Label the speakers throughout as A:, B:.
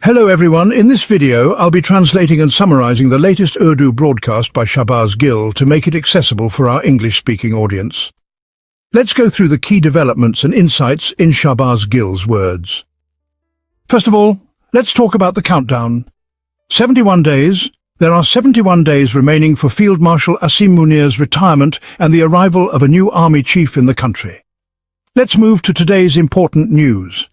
A: Hello everyone, in this video I'll be translating and summarizing the latest Urdu broadcast by Shahbaz Gill to make it accessible for our English-speaking audience. Let's go through the key developments and insights in Shahbaz Gill's words. First of all, let's talk about the countdown. 71 days. There are 71 days remaining for Field Marshal Asim Munir's retirement and the arrival of a new army chief in the country. Let's move to today's important news.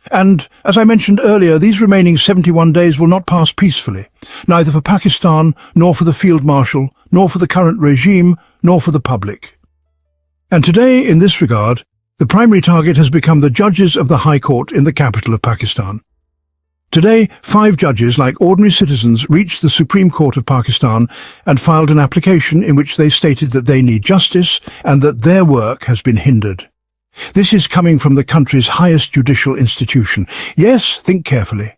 A: And, as I mentioned earlier, these remaining 71 days will not pass peacefully, neither for Pakistan, nor for the Field Marshal, nor for the current regime, nor for the public. And today, in this regard, the primary target has become the judges of the High Court in the capital of Pakistan. Today, 5 judges, like ordinary citizens, reached the Supreme Court of Pakistan and filed an application in which they stated that they need justice and that their work has been hindered. This is coming from the country's highest judicial institution. Yes, think carefully.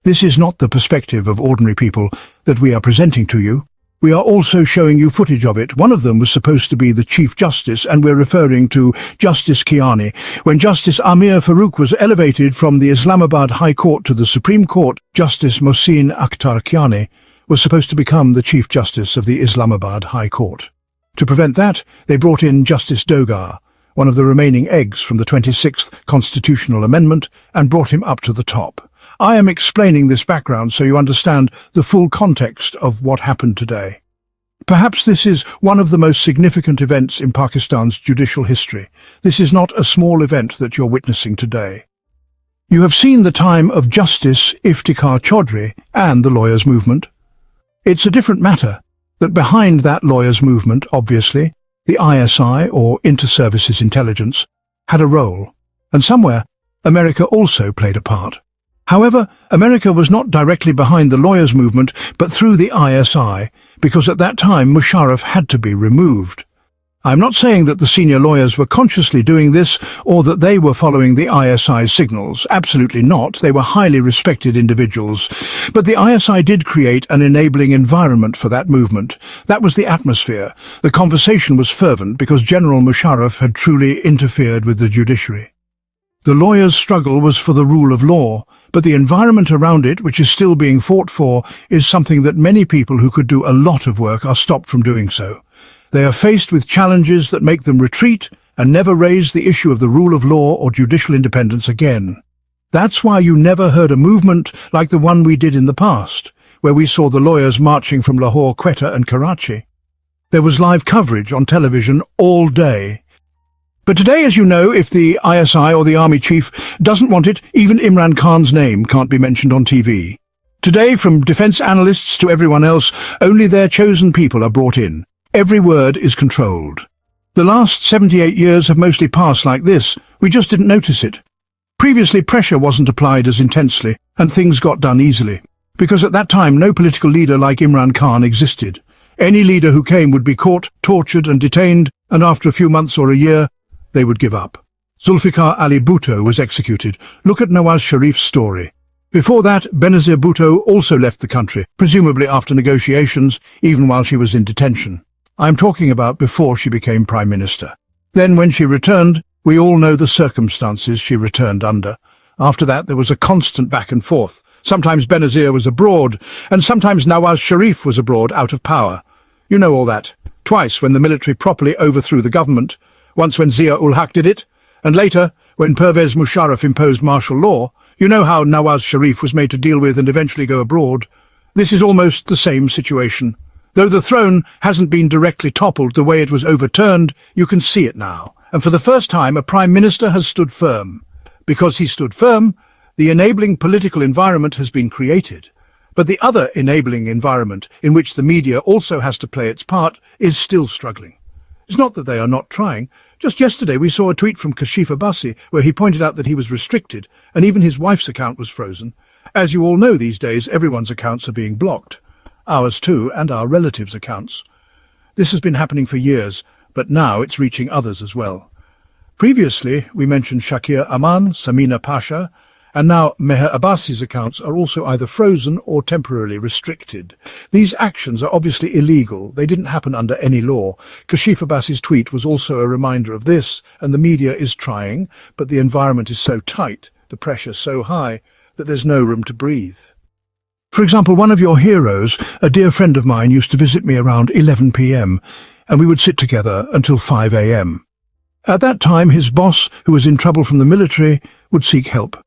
A: This is not the perspective of ordinary people that we are presenting to you. We are also showing you footage of it. One of them was supposed to be the Chief Justice, and we're referring to Justice Kiani. When Justice Amir Farooq was elevated from the Islamabad High Court to the Supreme Court, Justice Mohsin Akhtar Kiani was supposed to become the Chief Justice of the Islamabad High Court. To prevent that, they brought in Justice Dogar, one of the remaining eggs from the 26th Constitutional Amendment, and brought him up to the top. I am explaining this background so you understand the full context of what happened today. Perhaps this is one of the most significant events in Pakistan's judicial history. This is not a small event that you're witnessing today. You have seen the time of Justice Iftikhar Chaudhry and the lawyers' movement. It's a different matter that behind that lawyers' movement, obviously, the ISI, or Inter-Services Intelligence, had a role, and somewhere America also played a part. However, America was not directly behind the lawyers' movement, but through the ISI, because at that time Musharraf had to be removed. I'm not saying that the senior lawyers were consciously doing this, or that they were following the ISI's signals. Absolutely not. They were highly respected individuals. But the ISI did create an enabling environment for that movement. That was the atmosphere. The conversation was fervent because General Musharraf had truly interfered with the judiciary. The lawyers' struggle was for the rule of law, but the environment around it, which is still being fought for, is something that many people who could do a lot of work are stopped from doing so. They are faced with challenges that make them retreat and never raise the issue of the rule of law or judicial independence again. That's why you never heard a movement like the one we did in the past, where we saw the lawyers marching from Lahore, Quetta and Karachi. There was live coverage on television all day. But today, as you know, if the ISI or the army chief doesn't want it, even Imran Khan's name can't be mentioned on TV. Today, from defense analysts to everyone else, only their chosen people are brought in. Every word is controlled. The last 78 years have mostly passed like this. We just didn't notice it. Previously, pressure wasn't applied as intensely, and things got done easily. Because at that time, no political leader like Imran Khan existed. Any leader who came would be caught, tortured and detained, and after a few months or a year, they would give up. Zulfikar Ali Bhutto was executed. Look at Nawaz Sharif's story. Before that, Benazir Bhutto also left the country, presumably after negotiations, even while she was in detention. I'm talking about before she became Prime Minister. Then when she returned, we all know the circumstances she returned under. After that, there was a constant back and forth. Sometimes Benazir was abroad, and sometimes Nawaz Sharif was abroad out of power. You know all that. Twice when the military properly overthrew the government. Once when Zia-ul-Haq did it, and later when Pervez Musharraf imposed martial law. You know how Nawaz Sharif was made to deal with and eventually go abroad. This is almost the same situation. Though the throne hasn't been directly toppled the way it was overturned, you can see it now. And for the first time, a Prime Minister has stood firm. Because he stood firm, the enabling political environment has been created. But the other enabling environment, in which the media also has to play its part, is still struggling. It's not that they are not trying. Just yesterday we saw a tweet from Kashif Abbasi where he pointed out that he was restricted, and even his wife's account was frozen. As you all know, these days everyone's accounts are being blocked. Ours too, and our relatives' accounts. This has been happening for years, but now it's reaching others as well. Previously, we mentioned Shakir Aman, Samina Pasha, and now Meher Abbasi's accounts are also either frozen or temporarily restricted. These actions are obviously illegal. They didn't happen under any law. Kashif Abbasi's tweet was also a reminder of this, and the media is trying, but the environment is so tight, the pressure so high, that there's no room to breathe. For example, one of your heroes, a dear friend of mine, used to visit me around 11 p.m, and we would sit together until 5 a.m. At that time, his boss, who was in trouble from the military, would seek help.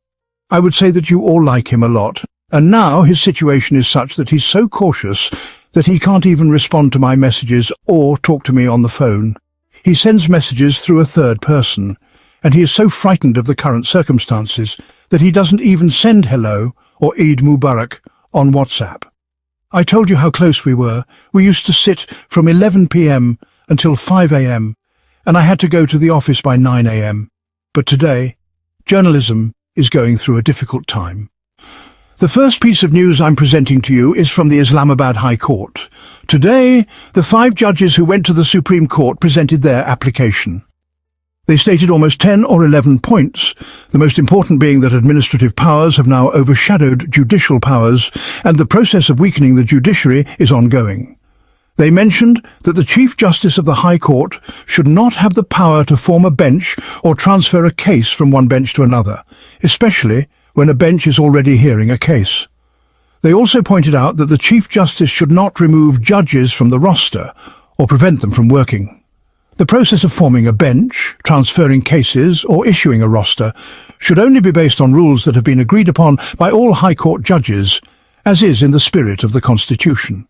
A: I would say that you all like him a lot, and now his situation is such that he's so cautious that he can't even respond to my messages or talk to me on the phone. He sends messages through a third person, and he is so frightened of the current circumstances that he doesn't even send hello or Eid Mubarak on WhatsApp. I told you how close we were. We used to sit from 11 p.m. until 5 a.m, and I had to go to the office by 9 a.m. But today, journalism is going through a difficult time. The first piece of news I'm presenting to you is from the Islamabad High Court. Today, the 5 judges who went to the Supreme Court presented their application. They stated almost 10 or 11 points, the most important being that administrative powers have now overshadowed judicial powers, and the process of weakening the judiciary is ongoing. They mentioned that the Chief Justice of the High Court should not have the power to form a bench or transfer a case from one bench to another, especially when a bench is already hearing a case. They also pointed out that the Chief Justice should not remove judges from the roster or prevent them from working. The process of forming a bench, transferring cases, or issuing a roster should only be based on rules that have been agreed upon by all High Court judges, as is in the spirit of the Constitution.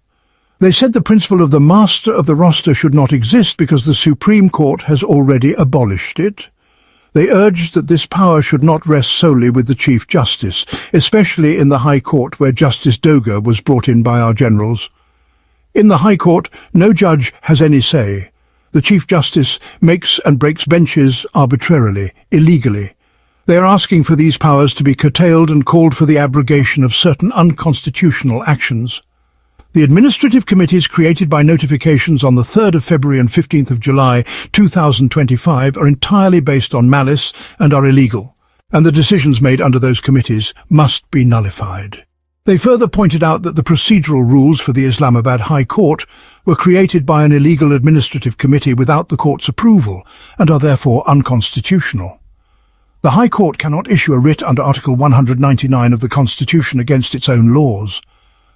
A: They said the principle of the master of the roster should not exist because the Supreme Court has already abolished it. They urged that this power should not rest solely with the Chief Justice, especially in the High Court where Justice Doga was brought in by our generals. In the High Court, no judge has any say. The Chief Justice makes and breaks benches arbitrarily, illegally. They are asking for these powers to be curtailed and called for the abrogation of certain unconstitutional actions. The administrative committees created by notifications on the 3rd of February and 15th of July 2025 are entirely based on malice and are illegal, and the decisions made under those committees must be nullified. They further pointed out that the procedural rules for the Islamabad High Court were created by an illegal administrative committee without the court's approval and are therefore unconstitutional. The High Court cannot issue a writ under Article 199 of the Constitution against its own laws.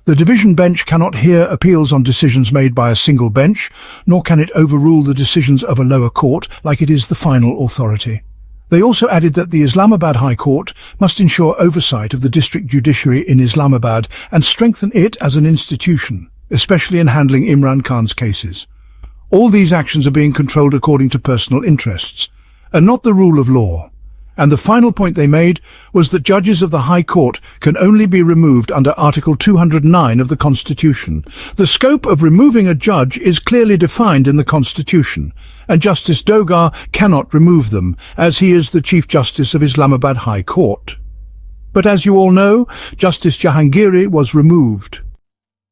A: The division bench cannot hear appeals on decisions made by a single bench, nor can it overrule the decisions of a lower court like it is the final authority. They also added that the Islamabad High Court must ensure oversight of the district judiciary in Islamabad and strengthen it as an institution, especially in handling Imran Khan's cases. All these actions are being controlled according to personal interests, and not the rule of law. And the final point they made was that judges of the High Court can only be removed under Article 209 of the Constitution. The scope of removing a judge is clearly defined in the Constitution, and Justice Doga cannot remove them, as he is the Chief Justice of Islamabad High Court. But as you all know, Justice Jahangiri was removed.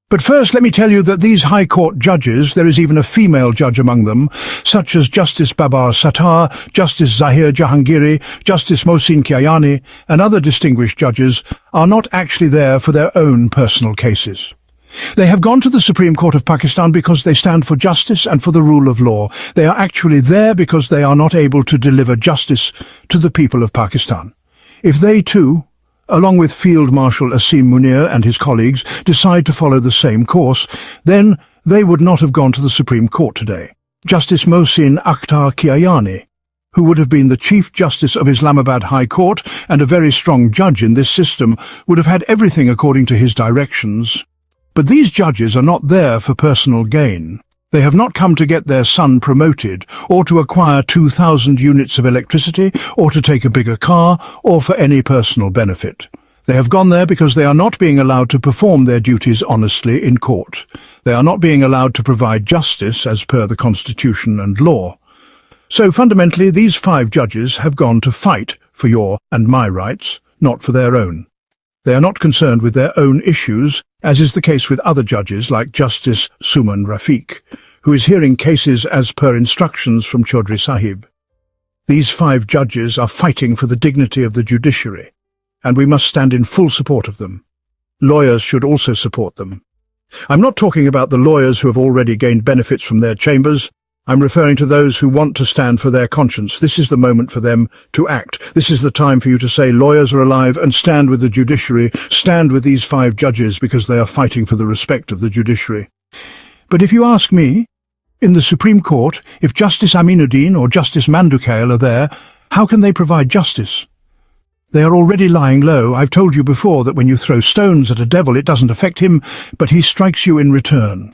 A: But first, let me tell you that these High Court judges, there is even a female judge among them, such as Justice Babar Sattar, Justice Zahir Jahangiri, Justice Mohsin Kiayani, and other distinguished judges, are not actually there for their own personal cases. They have gone to the Supreme Court of Pakistan because they stand for justice and for the rule of law. They are actually there because they are not able to deliver justice to the people of Pakistan. If they too, along with Field Marshal Asim Munir and his colleagues, decide to follow the same course, then they would not have gone to the Supreme Court today. Justice Mohsin Akhtar Kiayani, who would have been the Chief Justice of Islamabad High Court and a very strong judge in this system, would have had everything according to his directions. But these judges are not there for personal gain. They have not come to get their son promoted, or to acquire 2,000 units of electricity, or to take a bigger car, or for any personal benefit. They have gone there because they are not being allowed to perform their duties honestly in court. They are not being allowed to provide justice as per the Constitution and law. So fundamentally, these 5 judges have gone to fight for your and my rights, not for their own. They are not concerned with their own issues, as is the case with other judges like Justice Suman Rafiq, who is hearing cases as per instructions from Chaudhry Sahib. These 5 judges are fighting for the dignity of the judiciary, and we must stand in full support of them. Lawyers should also support them. I'm not talking about the lawyers who have already gained benefits from their chambers. I'm referring to those who want to stand for their conscience. This is the moment for them to act. This is the time for you to say lawyers are alive and stand with the judiciary, stand with these 5 judges because they are fighting for the respect of the judiciary. But if you ask me, in the Supreme Court, if Justice Aminuddin or Justice Mandukail are there, how can they provide justice? They are already lying low. I've told you before that when you throw stones at a devil, it doesn't affect him, but he strikes you in return.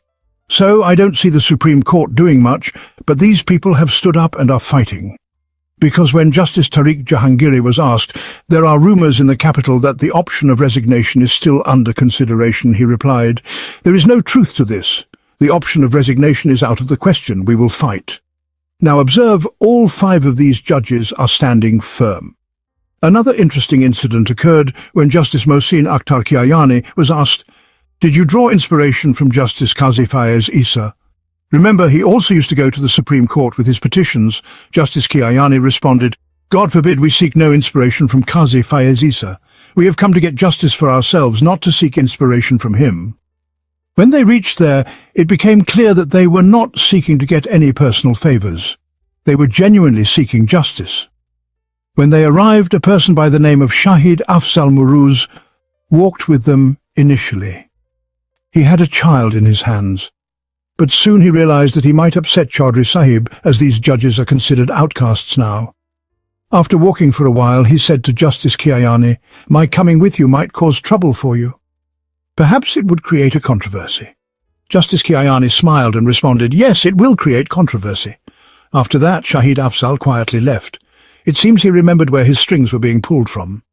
A: So I don't see the Supreme Court doing much, but these people have stood up and are fighting. Because when Justice Tariq Jahangiri was asked, there are rumours in the capital that the option of resignation is still under consideration, he replied, there is no truth to this. The option of resignation is out of the question. We will fight. Now observe, all 5 of these judges are standing firm. Another interesting incident occurred when Justice Mohsin Akhtar Kiayani was asked, did you draw inspiration from Justice Qazi Faiz Isa? Remember, he also used to go to the Supreme Court with his petitions. Justice Kiayani responded, God forbid we seek no inspiration from Qazi Faiz Isa. We have come to get justice for ourselves, not to seek inspiration from him. When they reached there, it became clear that they were not seeking to get any personal favours. They were genuinely seeking justice. When they arrived, a person by the name of Shahid Afzal Muruz walked with them initially. He had a child in his hands, but soon he realized that he might upset Chaudhry Sahib, as these judges are considered outcasts now. After walking for a while, he said to Justice Kiayani, my coming with you might cause trouble for you. Perhaps it would create a controversy. Justice Kiayani smiled and responded, yes, it will create controversy. After that, Shahid Afzal quietly left. It seems he remembered where his strings were being pulled from.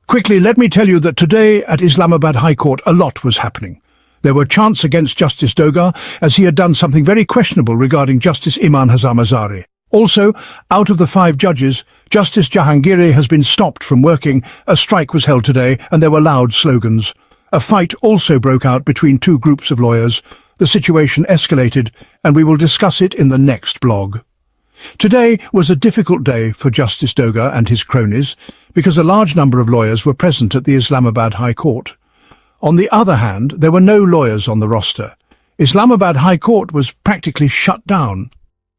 A: Quickly, let me tell you that today at Islamabad High Court a lot was happening. There were chants against Justice Doga, as he had done something very questionable regarding Justice Iman Hazam Azari. Also, out of the 5 judges, Justice Jahangiri has been stopped from working. A strike was held today, and there were loud slogans. A fight also broke out between 2 groups of lawyers. The situation escalated, and we will discuss it in the next blog. Today was a difficult day for Justice Doga and his cronies, because a large number of lawyers were present at the Islamabad High Court. On the other hand, there were no lawyers on the roster. Islamabad High Court was practically shut down.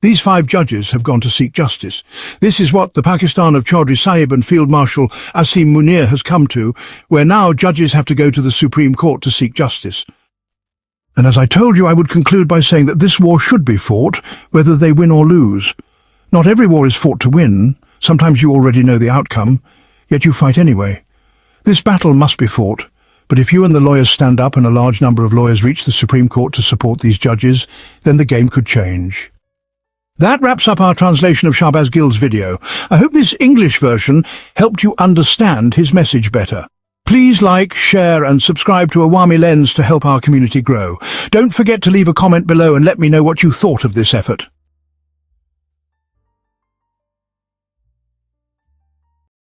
A: These 5 judges have gone to seek justice. This is what the Pakistan of Chaudhry Sahib and Field Marshal Asim Munir has come to, where now judges have to go to the Supreme Court to seek justice. And as I told you, I would conclude by saying that this war should be fought, whether they win or lose. Not every war is fought to win. Sometimes you already know the outcome, yet you fight anyway. This battle must be fought. But if you and the lawyers stand up and a large number of lawyers reach the Supreme Court to support these judges, then the game could change. That wraps up our translation of Shahbaz Gill's video. I hope this English version helped you understand his message better. Please like, share and subscribe to Awami Lens to help our community grow. Don't forget to leave a comment below and let me know what you thought of this effort.